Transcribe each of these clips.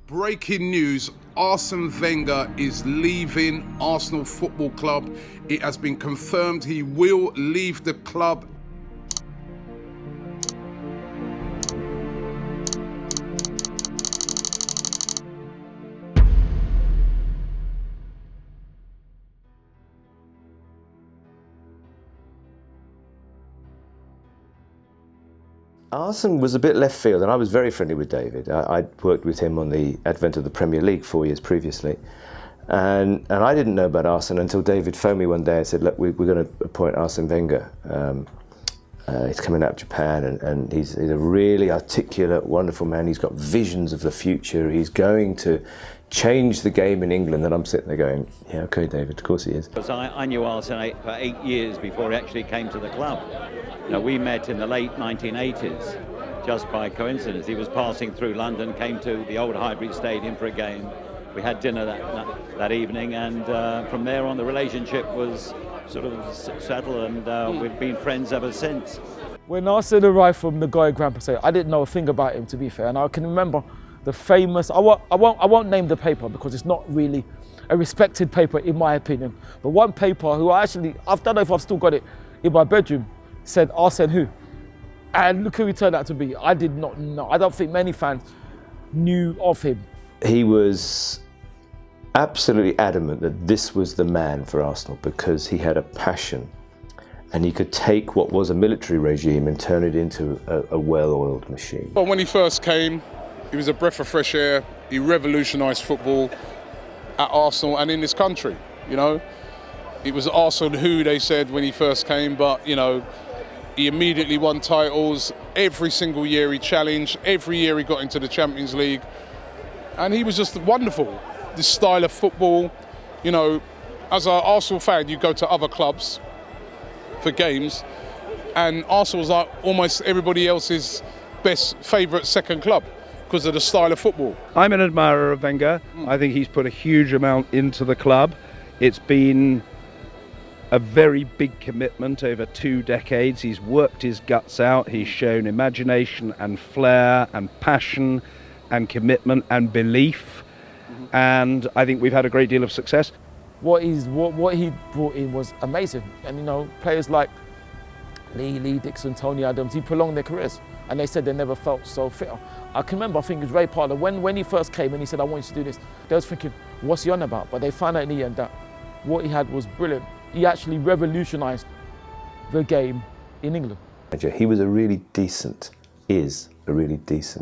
Breaking news, Arsene Wenger is leaving Arsenal Football Club. It has been confirmed he will leave the club. Arsene was a bit left field, and I was very friendly with David. I'd worked with him on the advent of the Premier League 4 years previously. And I didn't know about Arsene until David phoned me one day and said, look, we're going to appoint Arsene Wenger. He's coming out of Japan, and he's a really articulate, wonderful man. He's got visions of the future. He's going to change the game in England. And I'm sitting there going, yeah, okay, David, of course he is. Because I knew Arsene for 8 years before he actually came to the club. Now, we met in the late 1980s, just by coincidence. He was passing through London, came to the old Highbury Stadium for a game. We had dinner that evening, and from there on the relationship was sort of settled, and we've been friends ever since. When Arsene arrived from the Goya Grand Prix, I didn't know a thing about him, to be fair, and I can remember the famous, I won't name the paper because it's not really a respected paper in my opinion, but one paper who I don't know if I've still got it in my bedroom, said Arsene who? And look who he turned out to be. I did not know. I don't think many fans knew of him. He was absolutely adamant that this was the man for Arsenal because he had a passion and he could take what was a military regime and turn it into a well-oiled machine. Well, when he first came, he was a breath of fresh air. He revolutionised football at Arsenal and in this country, you know. It was Arsenal who they said when he first came, but, you know, he immediately won titles. Every single year he challenged. Every year he got into the Champions League. And he was just wonderful. This style of football, you know, as an Arsenal fan, you go to other clubs for games, and Arsenal's like almost everybody else's best favourite second club because of the style of football. I'm an admirer of Wenger. I think he's put a huge amount into the club. It's been a very big commitment over 2 decades. He's worked his guts out. He's shown imagination and flair and passion and commitment and belief. And I think we've had a great deal of success. What he brought in was amazing. And, you know, players like Lee Dixon, Tony Adams, he prolonged their careers. And they said they never felt so fit. I can remember, I think it was Ray Parler, when he first came and he said, I want you to do this, they was thinking, what's he on about? But they found out in the end that what he had was brilliant. He actually revolutionised the game in England. He was a really decent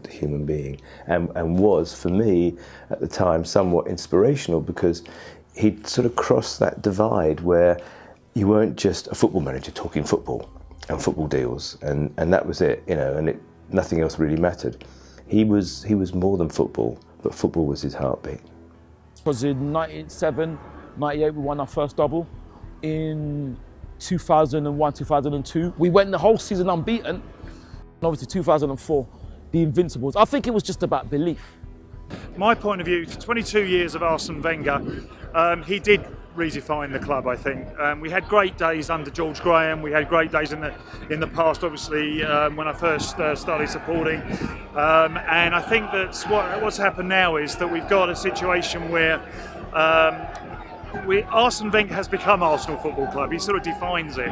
human being, and was, for me, at the time, somewhat inspirational because he'd sort of crossed that divide where you weren't just a football manager talking football and football deals, and that was it, you know, and nothing else really mattered. He was more than football, but football was his heartbeat. It was in 97, 98, we won our first double. In 2001, 2002, we went the whole season unbeaten. And obviously 2004, the Invincibles. I think it was just about belief. My point of view, 22 years of Arsene Wenger, he did redefine the club, I think. We had great days under George Graham. We had great days in the past, obviously, when I first started supporting. And I think that what's happened now is that we've got a situation where Arsene Wenger has become Arsenal Football Club. He sort of defines it.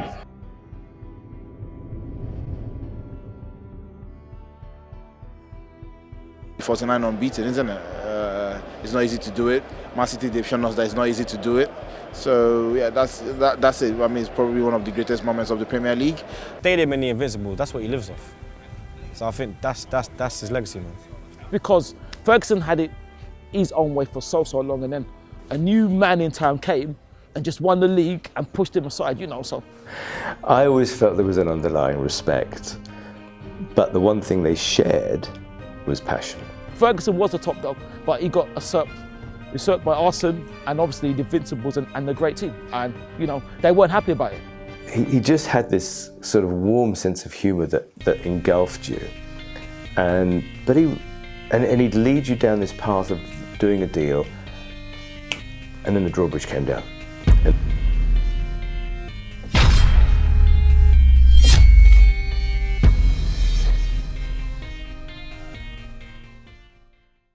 Forty 49 unbeaten, isn't it? It's not easy to do it. Man City, they've shown us that it's not easy to do it. So yeah, that's it. I mean, it's probably one of the greatest moments of the Premier League. Stadium and the Invincible, that's what he lives off. So I think that's his legacy, man. Because Ferguson had it his own way for so long, and then a new man in town came and just won the league and pushed him aside, you know, so. I always felt there was an underlying respect, but the one thing they shared was passion. Ferguson was a top dog, but he got usurped by Arsene and obviously the Invincibles and the great team. And, you know, they weren't happy about it. He just had this sort of warm sense of humour that engulfed you. But he'd lead you down this path of doing a deal, and then the drawbridge came down.